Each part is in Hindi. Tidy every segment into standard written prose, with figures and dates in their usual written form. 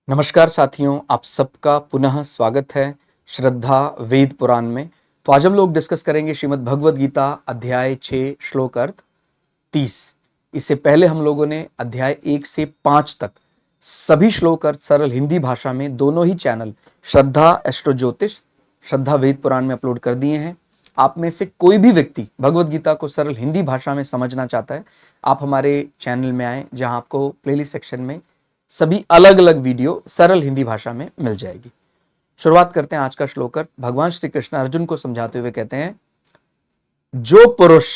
नमस्कार साथियों, आप सबका पुनः स्वागत है श्रद्धा वेद पुराण में। तो आज हम लोग डिस्कस करेंगे श्रीमद् भगवद गीता अध्याय 6 श्लोक अर्थ 30। इससे पहले हम लोगों ने अध्याय 1 से 5 तक सभी श्लोक अर्थ सरल हिंदी भाषा में दोनों ही चैनल श्रद्धा एस्ट्रो ज्योतिष, श्रद्धा वेद पुराण में अपलोड कर दिए हैं। आप में से कोई भी व्यक्ति भगवद गीता को सरल हिंदी भाषा में समझना चाहता है, आप हमारे चैनल में आए, जहां आपको प्लेलिस्ट सेक्शन में सभी अलग अलग वीडियो सरल हिंदी भाषा में मिल जाएगी। शुरुआत करते हैं आज का श्लोक। भगवान श्री कृष्ण अर्जुन को समझाते हुए कहते हैं, जो पुरुष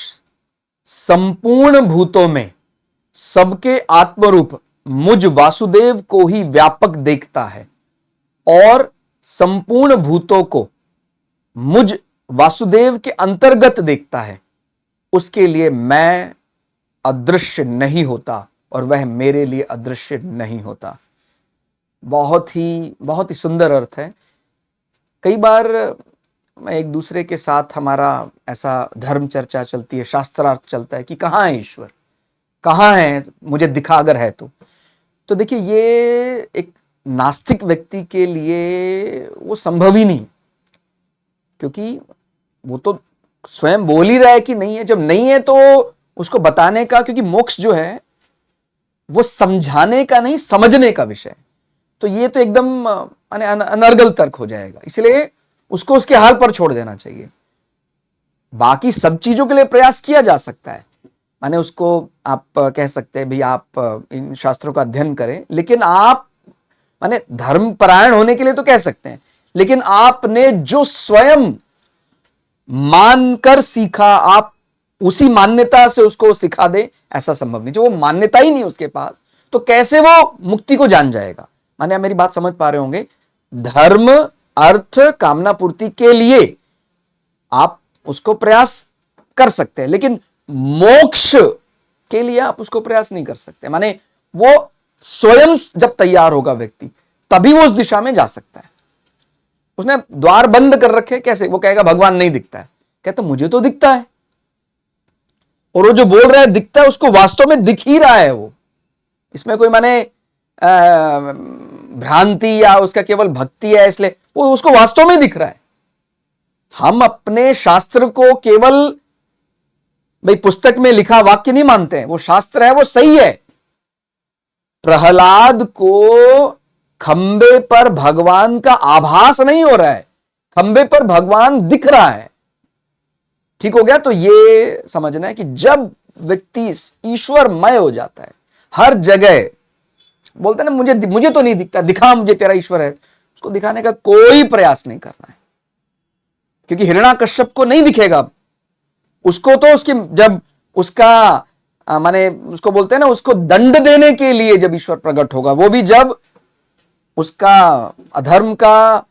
संपूर्ण भूतों में सबके आत्मरूप मुझ वासुदेव को ही व्यापक देखता है और संपूर्ण भूतों को मुझ वासुदेव के अंतर्गत देखता है, उसके लिए मैं अदृश्य नहीं होता और वह मेरे लिए अदृश्य नहीं होता। बहुत ही सुंदर अर्थ है। कई बार एक दूसरे के साथ हमारा ऐसा धर्म चर्चा चलती है, शास्त्रार्थ चलता है कि कहाँ है ईश्वर, कहाँ है, मुझे दिखा अगर है तो देखिए, ये एक नास्तिक व्यक्ति के लिए वो संभव ही नहीं, क्योंकि वो तो स्वयं बोल ही रहा है कि नहीं है। जब नहीं है तो उसको बताने का, क्योंकि मोक्ष जो है वो समझाने का नहीं, समझने का विषय। तो ये तो एकदम अनर्गल तर्क हो जाएगा, इसलिए उसको उसके हाल पर छोड़ देना चाहिए। बाकी सब चीजों के लिए प्रयास किया जा सकता है, माने उसको आप कह सकते हैं भाई आप इन शास्त्रों का अध्ययन करें, लेकिन आप माने धर्मपरायण होने के लिए तो कह सकते हैं, लेकिन आपने जो स्वयं मानकर सीखा, आप उसी मान्यता से उसको सिखा दे, ऐसा संभव नहीं। जो वो मान्यता ही नहीं उसके पास, तो कैसे वो मुक्ति को जान जाएगा। माने आप मेरी बात समझ पा रहे होंगे। धर्म अर्थ कामना पूर्ति के लिए आप उसको प्रयास कर सकते हैं, लेकिन मोक्ष के लिए आप उसको प्रयास नहीं कर सकते। माने वो स्वयं जब तैयार होगा व्यक्ति, तभी वो उस दिशा में जा सकता है। उसने द्वार बंद कर रखे, कैसे? वो कहेगा भगवान नहीं दिखता है, कहता मुझे तो दिखता है। और वो जो बोल रहा है दिखता है, उसको वास्तव में दिख ही रहा है। वो इसमें कोई माने भ्रांति या उसका केवल भक्ति है, इसलिए वो उसको वास्तव में दिख रहा है। हम अपने शास्त्र को केवल भाई पुस्तक में लिखा वाक्य नहीं मानते हैं, वो शास्त्र है, वो सही है। प्रहलाद को खंबे पर भगवान का आभास नहीं हो रहा है, खंबे पर भगवान दिख रहा है। ठीक हो गया? तो ये समझना है कि जब व्यक्ति ईश्वरमय हो जाता है, हर जगह बोलते हैं ना, मुझे तो नहीं दिखता, दिखा मुझे तेरा ईश्वर है, उसको दिखाने का कोई प्रयास नहीं करना है, क्योंकि हिरण्याकश्यप को नहीं दिखेगा। उसको तो उसकी जब उसका माने उसको बोलते हैं ना, उसको दंड देने के लिए जब ईश्वर प्रकट होगा, वो भी जब उसका अधर्म का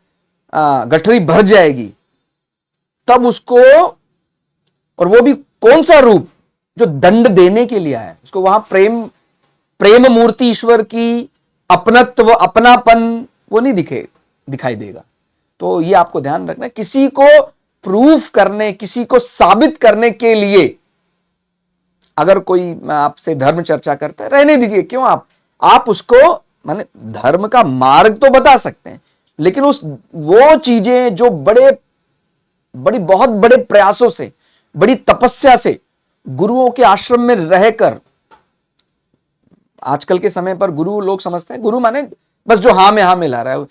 गठरी भर जाएगी, तब उसको, और वो भी कौन सा रूप? जो दंड देने के लिए आया है। उसको वहां प्रेम मूर्ति ईश्वर की, अपनत्व, अपनापन वो नहीं दिखाई देगा। तो ये आपको ध्यान रखना है। किसी को प्रूफ करने, किसी को साबित करने के लिए अगर कोई आपसे धर्म चर्चा करता है, रहने दीजिए। क्यों? आप उसको माने धर्म का मार्ग तो बता सकते हैं, लेकिन वो चीजें जो बहुत बड़े प्रयासों से, बड़ी तपस्या से, गुरुओं के आश्रम में रहकर, आजकल के समय पर गुरु लोग समझते हैं गुरु माने बस जो हाँ में हाँ मिला रहा है,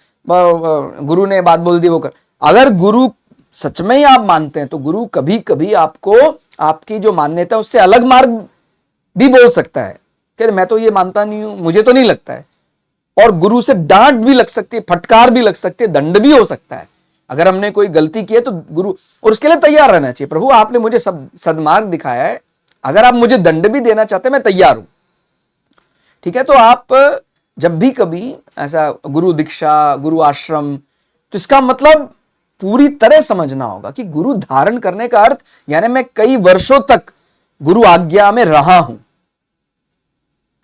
गुरु ने बात बोल दी वो कर। अगर गुरु सच में ही आप मानते हैं, तो गुरु कभी कभी आपको आपकी जो मान्यता है उससे अलग मार्ग भी बोल सकता है कि मैं तो ये मानता नहीं हूं, मुझे तो नहीं लगता है। और गुरु से डांट भी लग सकती है, फटकार भी लग सकती है, दंड भी हो सकता है। अगर हमने कोई गलती की है तो गुरु, और उसके लिए तैयार रहना चाहिए। प्रभु आपने मुझे सदमार्ग दिखाया है, अगर आप मुझे दंड भी देना चाहते हैं, मैं तैयार हूं। ठीक है? तो आप जब भी कभी ऐसा गुरु दीक्षा, गुरु आश्रम, तो इसका मतलब पूरी तरह समझना होगा कि गुरु धारण करने का अर्थ यानी मैं कई वर्षों तक गुरु आज्ञा में रहा हूं।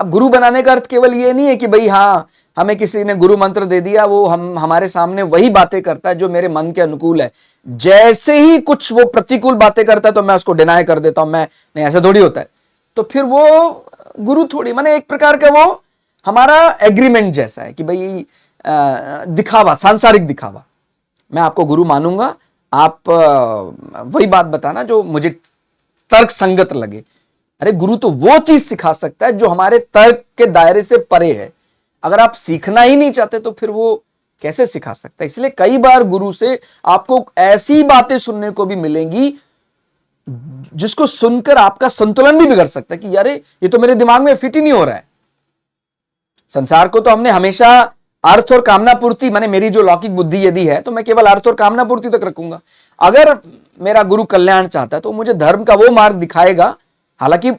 अब गुरु बनाने का अर्थ केवल ये नहीं है कि भाई हाँ, हमें किसी ने गुरु मंत्र दे दिया, वो हमारे सामने वही बातें करता है जो मेरे मन के अनुकूल है। जैसे ही कुछ वो प्रतिकूल बातें करता है तो मैं उसको डिनाई कर देता हूं, मैं नहीं, ऐसा थोड़ी होता है। तो फिर वो गुरु थोड़ी, माने एक प्रकार का वो हमारा एग्रीमेंट जैसा है कि भाई दिखावा, सांसारिक दिखावा। मैं आपको गुरु मानूंगा, आप वही बात बताना जो मुझे तर्क संगत लगे। अरे गुरु तो वो चीज सिखा सकता है जो हमारे तर्क के दायरे से परे है। अगर आप सीखना ही नहीं चाहते तो फिर वो कैसे सिखा सकता है? इसलिए कई बार गुरु से आपको ऐसी बातें सुनने को भी मिलेंगी जिसको सुनकर आपका संतुलन भी बिगड़ सकता है कि यार ये तो मेरे दिमाग में फिट ही नहीं हो रहा है। संसार को तो हमने हमेशा अर्थ और कामना पूर्ति, माने मेरी जो लौकिक बुद्धि यदि है तो मैं केवल अर्थ और कामना पूर्ति तक रखूंगा। अगर मेरा गुरु कल्याण चाहता है तो मुझे धर्म का वो मार्ग दिखाएगा, हालांकि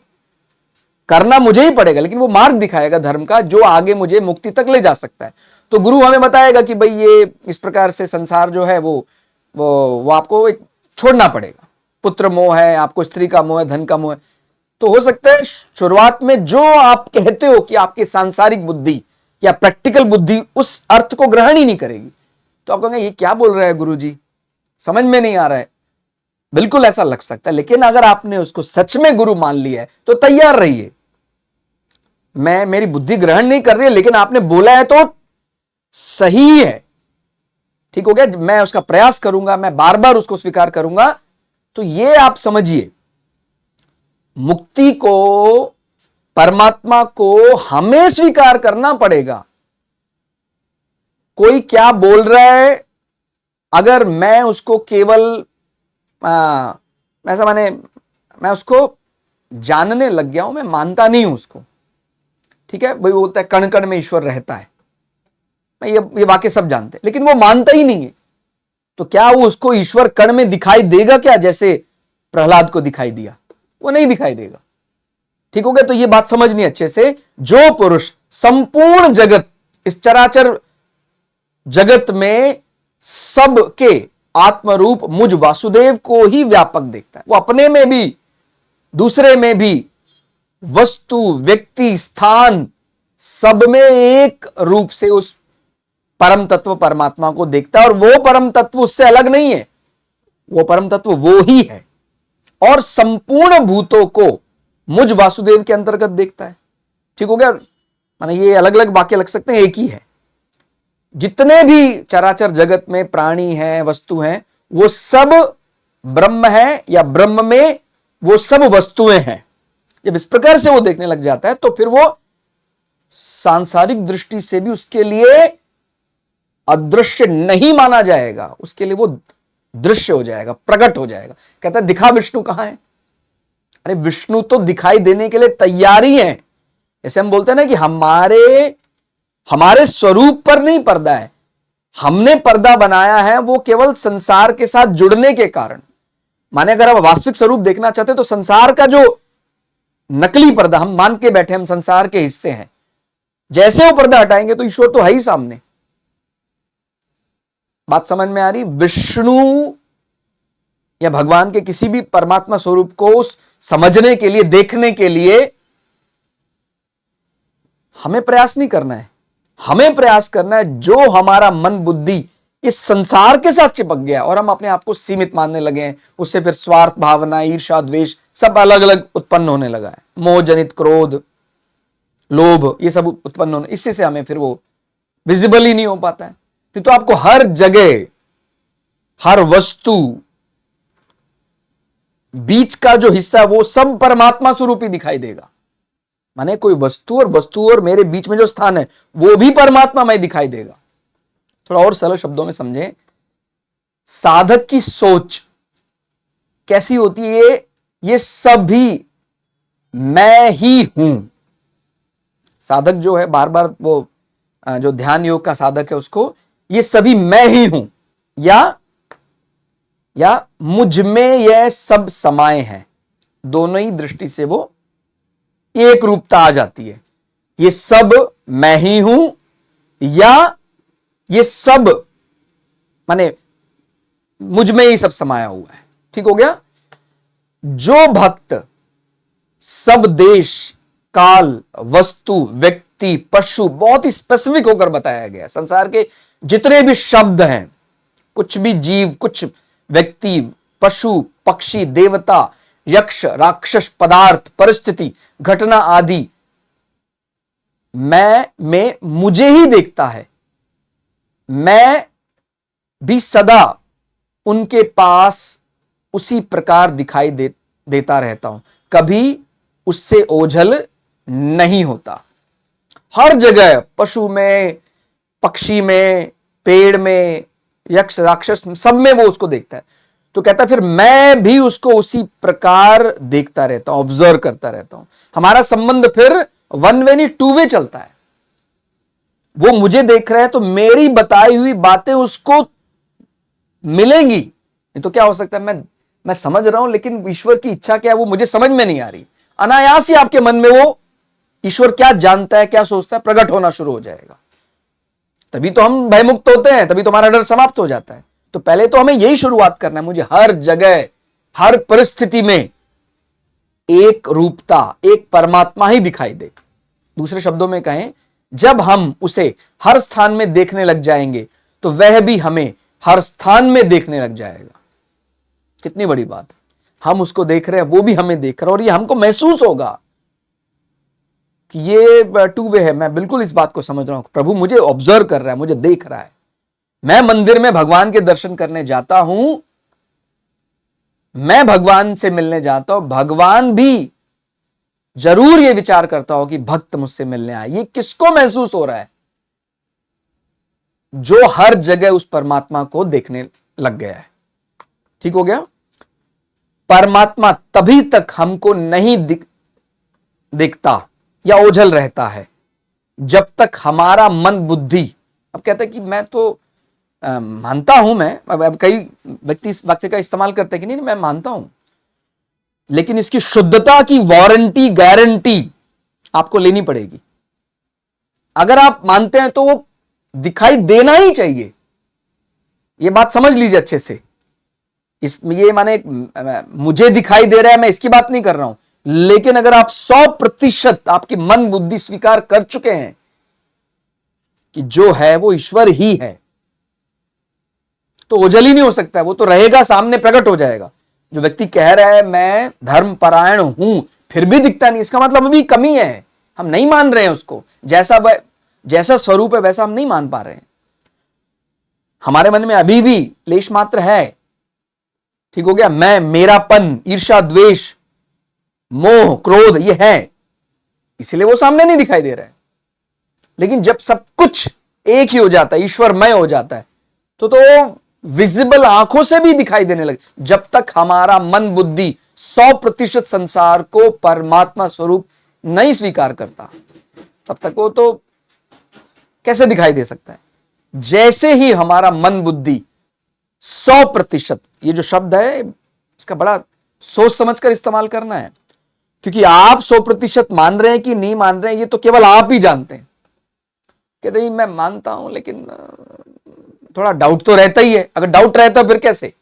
करना मुझे ही पड़ेगा, लेकिन वो मार्ग दिखाएगा धर्म का जो आगे मुझे मुक्ति तक ले जा सकता है। तो गुरु हमें बताएगा कि भाई ये इस प्रकार से संसार जो है वो आपको एक छोड़ना पड़ेगा। पुत्र मोह है, आपको स्त्री का मोह है, धन का मोह है। तो हो सकता है शुरुआत में जो आप कहते हो कि आपकी सांसारिक बुद्धि या प्रैक्टिकल बुद्धि उस अर्थ को ग्रहण ही नहीं करेगी, तो आप कहेंगे ये क्या बोल रहे हैं गुरु जी, समझ में नहीं आ रहा है। बिल्कुल ऐसा लग सकता है, लेकिन अगर आपने उसको सच में गुरु मान लिया है तो तैयार रहिए। मेरी बुद्धि ग्रहण नहीं कर रही है, लेकिन आपने बोला है तो सही है, ठीक हो गया, मैं उसका प्रयास करूंगा, मैं बार बार उसको स्वीकार करूंगा। तो ये आप समझिए, मुक्ति को, परमात्मा को हमें स्वीकार करना पड़ेगा। कोई क्या बोल रहा है, अगर मैं उसको केवल ऐसा माने मैं उसको जानने लग गया हूं, मैं मानता नहीं हूं उसको, ठीक है। भाई बोलता है कण कण में ईश्वर रहता है, मैं ये वाक्य सब जानते हैं, लेकिन वो मानता ही नहीं है। तो क्या वो उसको ईश्वर कण में दिखाई देगा क्या, जैसे प्रहलाद को दिखाई दिया? वो नहीं दिखाई देगा, ठीक हो गया। तो ये बात समझनी अच्छे से, जो पुरुष संपूर्ण जगत, इस चराचर जगत में सबके आत्मरूप मुझ वासुदेव को ही व्यापक देखता है, वो अपने में भी दूसरे में भी, वस्तु, व्यक्ति, स्थान, सब में एक रूप से उस परम तत्व परमात्मा को देखता है। और वो परम तत्व उससे अलग नहीं है, वो परम तत्व वो ही है, और संपूर्ण भूतों को मुझ वासुदेव के अंतर्गत देखता है, ठीक हो गया। माने ये अलग अलग वाक्य लग सकते हैं, एक ही है। जितने भी चराचर जगत में प्राणी हैं, वस्तु हैं, वो सब ब्रह्म है, या ब्रह्म में वो सब वस्तुएं हैं। जब इस प्रकार से वो देखने लग जाता है तो फिर वो सांसारिक दृष्टि से भी उसके लिए अदृश्य नहीं माना जाएगा, उसके लिए वो दृश्य हो जाएगा, प्रकट हो जाएगा। कहता है दिखा विष्णु कहां है? अरे विष्णु तो दिखाई देने के लिए तैयार ही है। जैसे हम बोलते हैं ना कि हमारे स्वरूप पर नहीं पर्दा है, हमने पर्दा बनाया है वो केवल संसार के साथ जुड़ने के कारण। माने अगर आप वास्तविक स्वरूप देखना चाहते हैं तो संसार का जो नकली पर्दा हम मान के बैठे, हम संसार के हिस्से हैं, जैसे वो पर्दा हटाएंगे तो ईश्वर तो है ही सामने। बात समझ में आ रही? विष्णु या भगवान के किसी भी परमात्मा स्वरूप को समझने के लिए, देखने के लिए हमें प्रयास नहीं करना है। हमें प्रयास करना है जो हमारा मन बुद्धि इस संसार के साथ चिपक गया और हम अपने आप को सीमित मानने लगे हैं, उससे फिर स्वार्थ भावना, ईर्ष्या, द्वेष सब अलग अलग उत्पन्न होने लगा है। मोह जनित क्रोध, लोभ, ये सब उत्पन्न होने, इससे से हमें फिर वो विजिबल ही नहीं हो पाता है। तो आपको हर जगह, हर वस्तु, बीच का जो हिस्सा है वो सब परमात्मा स्वरूप ही दिखाई देगा। माने कोई वस्तु और मेरे बीच में जो स्थान है वो भी परमात्मा में दिखाई देगा। थोड़ा और सरल शब्दों में समझें, साधक की सोच कैसी होती है? ये सभी मैं ही हूं। साधक जो है, बार बार वो जो ध्यान योग का साधक है उसको, ये सभी मैं ही हूं, या मुझ में यह सब समाये हैं, दोनों ही दृष्टि से वो एक रूपता आ जाती है। ये सब मैं ही हूं, या ये सब माने मुझ में ही सब समाया हुआ है, ठीक हो गया। जो भक्त सब देश, काल, वस्तु, व्यक्ति, पशु, बहुत ही स्पेसिफिक होकर बताया गया, संसार के जितने भी शब्द हैं, कुछ भी जीव, कुछ व्यक्ति, पशु, पक्षी, देवता, यक्ष, राक्षस, पदार्थ, परिस्थिति, घटना आदि मैं में मुझे ही देखता है, मैं भी सदा उनके पास उसी प्रकार दिखाई देता रहता हूं, कभी उससे ओझल नहीं होता। हर जगह, पशु में, पक्षी में, पेड़ में, यक्ष राक्षस में, सब में वो उसको देखता है। तो कहता है फिर मैं भी उसको उसी प्रकार देखता रहता हूं, ऑब्जर्व करता रहता हूं। हमारा संबंध फिर वन वे नहीं, टू वे चलता है। वो मुझे देख रहा है तो मेरी बताई हुई बातें उसको मिलेंगी। नहीं तो क्या हो सकता है, मैं समझ रहा हूं लेकिन ईश्वर की इच्छा क्या है वो मुझे समझ में नहीं आ रही। अनायास ही आपके मन में वो ईश्वर क्या जानता है, क्या सोचता है, प्रकट होना शुरू हो जाएगा। तभी तो हम भयमुक्त होते हैं, तभी तो हमारा डर समाप्त हो जाता है। तो पहले तो हमें यही शुरुआत करना है, मुझे हर जगह, हर परिस्थिति में एक रूपता, एक परमात्मा ही दिखाई दे। दूसरे शब्दों में कहें, जब हम उसे हर स्थान में देखने लग जाएंगे तो वह भी हमें हर स्थान में देखने लग जाएगा। कितनी बड़ी बात है, हम उसको देख रहे हैं, वो भी हमें देख रहा है, और ये हमको महसूस होगा कि ये टू वे है। मैं बिल्कुल इस बात को समझ रहा हूं, प्रभु मुझे ऑब्जर्व कर रहा है, मुझे देख रहा है। मैं मंदिर में भगवान के दर्शन करने जाता हूं, मैं भगवान से मिलने जाता हूं, भगवान भी जरूर ये विचार करता हो कि भक्त मुझसे मिलने आए। ये किसको महसूस हो रहा है? जो हर जगह उस परमात्मा को देखने लग गया है। ठीक हो गया? परमात्मा तभी तक हमको नहीं दिखता या ओझल रहता है जब तक हमारा मन बुद्धि, अब कहता है कि मैं तो मानता हूं, मैं अब कई व्यक्ति इस वाक्य का इस्तेमाल करते हैं कि नहीं मैं मानता हूं, लेकिन इसकी शुद्धता की वारंटी, गारंटी आपको लेनी पड़ेगी। अगर आप मानते हैं तो वो दिखाई देना ही चाहिए। ये बात समझ लीजिए अच्छे से। ये माने मुझे दिखाई दे रहा है, मैं इसकी बात नहीं कर रहा हूं, लेकिन अगर आप 100% आपकी मन बुद्धि स्वीकार कर चुके हैं कि जो है वो ईश्वर ही है, तो ओझल ही नहीं हो सकता है, वो तो रहेगा, सामने प्रकट हो जाएगा। जो व्यक्ति कह रहा है मैं धर्मपरायण हूं फिर भी दिखता नहीं, इसका मतलब अभी कमी है, हम नहीं मान रहे हैं उसको। जैसा स्वरूप है वैसा हम नहीं मान पा रहे हैं। हमारे मन में अभी भी लेश मात्र है। ठीक हो गया? मैं, मेरापन, ईर्ष्या, द्वेष, मोह, क्रोध, ये है, इसलिए वो सामने नहीं दिखाई दे रहा है। लेकिन जब सब कुछ एक ही हो जाता है, ईश्वरमय हो जाता है, तो विजिबल आंखों से भी दिखाई देने लगे। जब तक हमारा मन बुद्धि 100% संसार को परमात्मा स्वरूप नहीं स्वीकार करता, तब तक वो तो कैसे दिखाई दे सकता है? जैसे ही हमारा मन बुद्धि 100%, ये जो शब्द है इसका बड़ा सोच समझकर इस्तेमाल करना है, क्योंकि आप 100% मान रहे हैं कि नहीं मान रहे हैं ये तो केवल आप ही जानते हैं। कहते नहीं मैं मानता हूं लेकिन थोड़ा डाउट तो रहता ही है। अगर डाउट रहता फिर कैसे?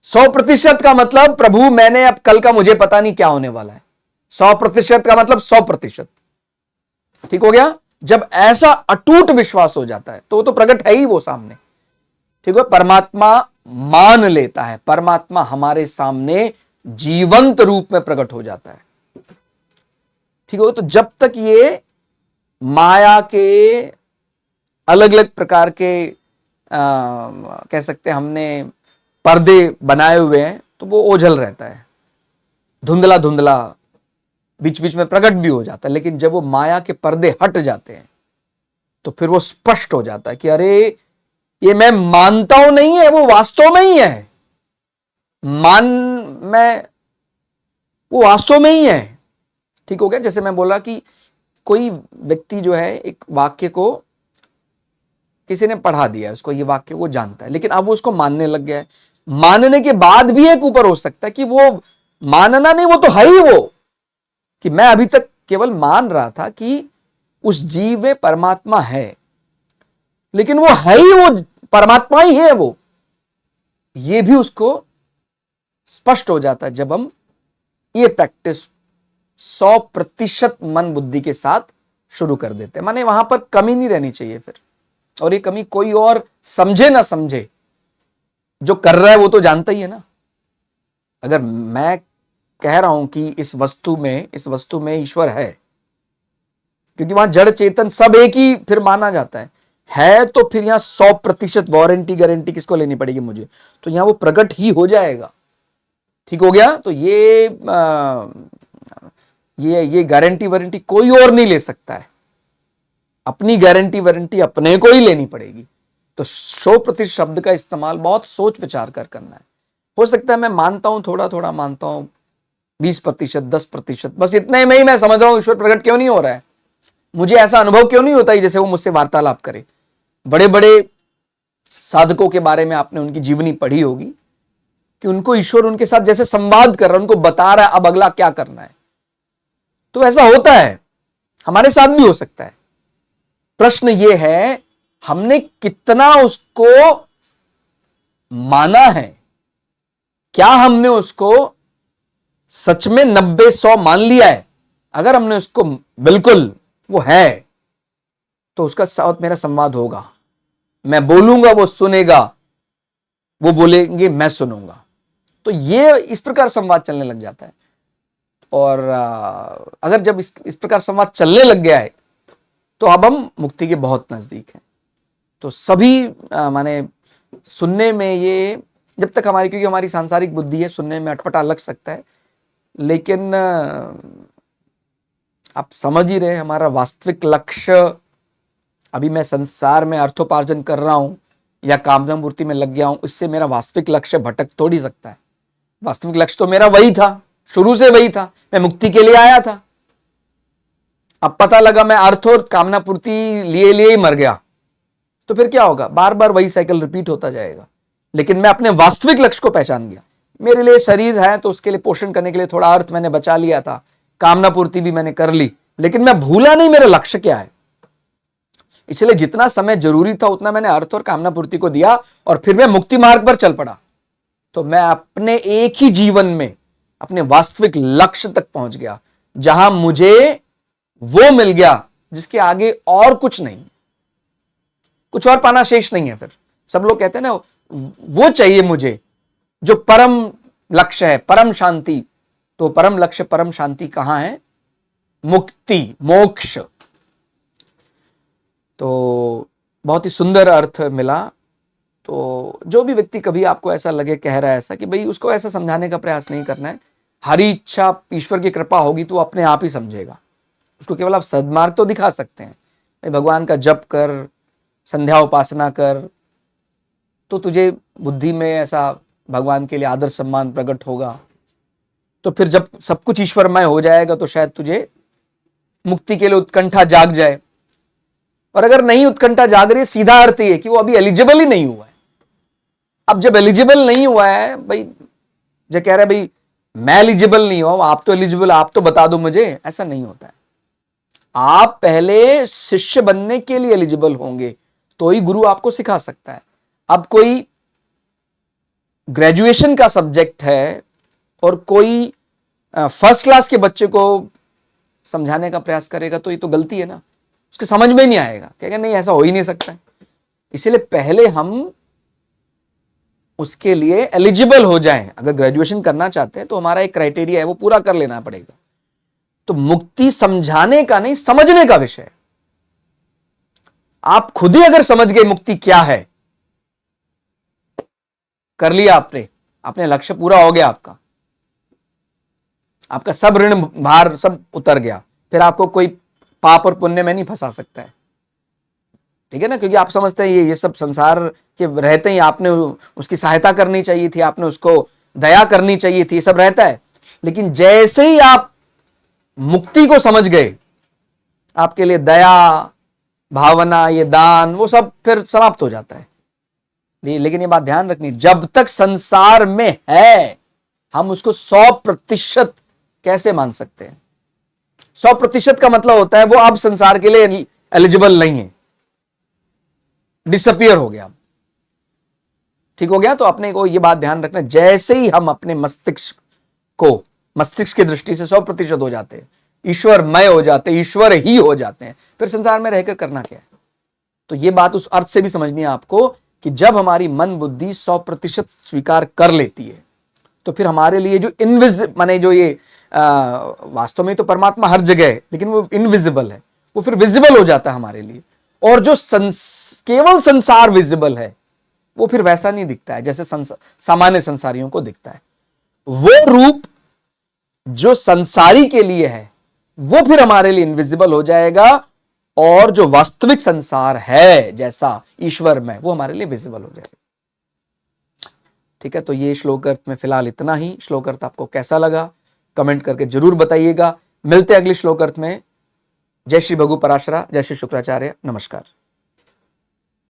100% का मतलब प्रभु मैंने अब कल का मुझे पता नहीं क्या होने वाला है। 100% का मतलब 100%। ठीक हो गया? जब ऐसा अटूट विश्वास हो जाता है तो वो तो प्रकट है ही वो सामने। ठीक है? परमात्मा मान लेता है, परमात्मा हमारे सामने जीवंत रूप में प्रकट हो जाता है। ठीक हो? तो जब तक ये माया के अलग अलग प्रकार के कह सकते हैं हमने पर्दे बनाए हुए हैं, तो वो ओझल रहता है, धुंधला धुंधला, बीच बीच में प्रकट भी हो जाता है। लेकिन जब वो माया के पर्दे हट जाते हैं तो फिर वो स्पष्ट हो जाता है कि अरे ये मैं मानता हूं नहीं है, वो वास्तव में ही है। वो वास्तव में ही है। ठीक हो गया? जैसे मैं बोला कि कोई व्यक्ति जो है एक वाक्य को किसी ने पढ़ा दिया है, उसको ये वाक्य वो जानता है, लेकिन अब वो उसको मानने लग गया है। मानने के बाद भी एक ऊपर हो सकता है कि वो मानना नहीं, वो तो है ही वो, कि मैं अभी तक केवल मान रहा था कि उस जीव में परमात्मा है, लेकिन वो है ही, वो परमात्मा ही है वो। ये भी उसको स्पष्ट हो जाता है जब हम ये प्रैक्टिस 100% मन बुद्धि के साथ शुरू कर देते हैं। माने वहां पर कमी नहीं रहनी चाहिए फिर, और ये कमी कोई और समझे ना समझे, जो कर रहा है वो तो जानता ही है ना। अगर मैं कह रहा हूं कि इस वस्तु में ईश्वर है, क्योंकि वहां जड़ चेतन सब एक ही फिर माना जाता है, है तो फिर यहां 100% वारंटी गारंटी किसको लेनी पड़ेगी? मुझे। तो यहां वो प्रकट ही हो जाएगा। ठीक हो गया? तो ये गारंटी वारंटी कोई और नहीं ले सकता है। अपनी गारंटी वारंटी अपने को ही लेनी पड़ेगी। तो 100% शब्द का इस्तेमाल बहुत सोच विचार कर करना है। हो सकता है मैं मानता हूं, थोड़ा थोड़ा मानता हूं, 20%, 10%, बस इतने में ही मैं समझ रहा हूं ईश्वर प्रकट क्यों नहीं हो रहा है। मुझे ऐसा अनुभव क्यों नहीं होता है जैसे वो मुझसे वार्तालाप करे। बड़े बड़े साधकों के बारे में आपने उनकी जीवनी पढ़ी होगी कि उनको ईश्वर उनके साथ जैसे संवाद कर रहा है, उनको बता रहा है अब अगला क्या करना है। तो ऐसा होता है, हमारे साथ भी हो सकता है। प्रश्न यह है हमने कितना उसको माना है। क्या हमने उसको सच में 90-100 मान लिया है? अगर हमने उसको बिल्कुल वो है तो उसका साथ मेरा संवाद होगा। मैं बोलूंगा वो सुनेगा, वो बोलेंगे मैं सुनूंगा। तो ये इस प्रकार संवाद चलने लग जाता है। और अगर जब इस प्रकार संवाद चलने लग गया है तो अब हम मुक्ति के बहुत नजदीक हैं। तो सभी माने सुनने में ये जब तक हमारी, क्योंकि हमारी सांसारिक बुद्धि है, सुनने में अटपटा लग सकता है, लेकिन आप समझ ही रहे हमारा वास्तविक लक्ष्य, अभी मैं संसार में अर्थोपार्जन कर रहा हूं या कामना मूर्ति में लग गया हूं, इससे मेरा वास्तविक लक्ष्य भटक थोड़ी सकता है। वास्तविक लक्ष्य तो मेरा वही था, शुरू से वही था, मैं मुक्ति के लिए आया था। अब पता लगा मैं अर्थ और कामना पूर्ति लिए लिए ही मर गया, तो फिर क्या होगा? बार बार वही साइकिल रिपीट होता जाएगा। लेकिन मैं अपने वास्तविक लक्ष्य को पहचान गया। मेरे लिए शरीर है तो उसके लिए पोषण करने के लिए थोड़ा अर्थ मैंने बचा लिया था, कामना पूर्ति भी मैंने कर ली, लेकिन मैं भूला नहीं मेरा लक्ष्य क्या है। इसलिए जितना समय जरूरी था उतना मैंने अर्थ और कामना पूर्ति को दिया और फिर मैं मुक्ति मार्ग पर चल पड़ा। तो मैं अपने एक ही जीवन में अपने वास्तविक लक्ष्य तक पहुंच गया, जहां मुझे वो मिल गया जिसके आगे और कुछ नहीं, कुछ और पाना शेष नहीं है। फिर सब लोग कहते हैं ना वो चाहिए मुझे जो परम लक्ष्य है, परम शांति। तो परम लक्ष्य, परम शांति कहां है? मुक्ति, मोक्ष। तो बहुत ही सुंदर अर्थ मिला। तो जो भी व्यक्ति कभी आपको ऐसा लगे, कह रहा है ऐसा, कि भाई उसको ऐसा समझाने का प्रयास नहीं करना है। हरी इच्छा, ईश्वर की कृपा होगी तो अपने आप ही समझेगा। उसको केवल आप सद्मार्ग तो दिखा सकते हैं, भाई भगवान का जप कर, संध्या उपासना कर, तो तुझे बुद्धि में ऐसा भगवान के लिए आदर सम्मान प्रकट होगा। तो फिर जब सब कुछ ईश्वरमय हो जाएगा तो शायद तुझे मुक्ति के लिए उत्कंठा जाग जाए। और अगर नहीं उत्कंठा जाग रही है, सीधा अर्थ ये कि वो अभी एलिजिबल ही नहीं हुआ है। अब जब एलिजिबल नहीं हुआ है, भाई जो कह रहा है भाई मैं एलिजिबल नहीं हूं, आप तो एलिजिबल, आप तो बता दो मुझे, ऐसा नहीं होता है। आप पहले शिष्य बनने के लिए एलिजिबल होंगे तो ही गुरु आपको सिखा सकता है। अब कोई ग्रेजुएशन का सब्जेक्ट है और कोई फर्स्ट क्लास के बच्चे को समझाने का प्रयास करेगा तो ये तो गलती है ना, उसके समझ में नहीं आएगा, कहेगा नहीं ऐसा हो ही नहीं सकता है। इसीलिए पहले हम उसके लिए एलिजिबल हो जाएं। अगर ग्रेजुएशन करना चाहते हैं तो हमारा एक क्राइटेरिया है, वो पूरा कर लेना पड़ेगा। तो मुक्ति समझाने का नहीं, समझने का विषय है। आप खुद ही अगर समझ गए मुक्ति क्या है, कर लिया आपने, अपने लक्ष्य पूरा हो गया, आपका सब ऋण भार सब उतर गया, फिर आपको कोई पाप और पुण्य में नहीं फंसा सकता है। ठीक है ना? क्योंकि आप समझते हैं ये सब संसार के रहते ही आपने उसकी सहायता करनी चाहिए थी, आपने उसको दया करनी चाहिए थी, ये सब रहता है। लेकिन जैसे ही आप मुक्ति को समझ गए, आपके लिए दया भावना, ये दान, वो सब फिर समाप्त हो जाता है। लेकिन ये बात ध्यान रखनी, जब तक संसार में है हम उसको 100% कैसे मान सकते हैं? 100% का मतलब होता है वो अब संसार के लिए एलिजिबल नहीं है, डिसअपियर हो गया। ठीक हो गया? तो अपने को ये बात ध्यान रखना, जैसे ही हम अपने मस्तिष्क की दृष्टि से 100% हो जाते हैं, ईश्वरमय हो जाते हैं, ईश्वर ही हो जाते हैं, फिर संसार में रहकर करना क्या है? तो ये बात उस अर्थ से भी समझनी है आपको कि जब हमारी मन बुद्धि 100% स्वीकार कर लेती है तो फिर हमारे लिए जो माने जो ये वास्तव में तो परमात्मा हर जगह है, लेकिन वो इनविजिबल है, वो फिर विजिबल हो जाता है हमारे लिए। और जो केवल संसार विजिबल है वो फिर वैसा नहीं दिखता है जैसे सामान्य संसारियों को दिखता है। वो रूप जो संसारी के लिए है वो फिर हमारे लिए इनविजिबल हो जाएगा, और जो वास्तविक संसार है जैसा ईश्वर में, वो हमारे लिए विजिबल हो जाएगा। ठीक है, तो ये श्लोक अर्थ में फिलहाल इतना ही। श्लोक अर्थ आपको कैसा लगा कमेंट करके जरूर बताइएगा। मिलते हैं अगले श्लोक अर्थ में। जय श्री भगु पराशरा, जय श्री शुक्राचार्य, नमस्कार।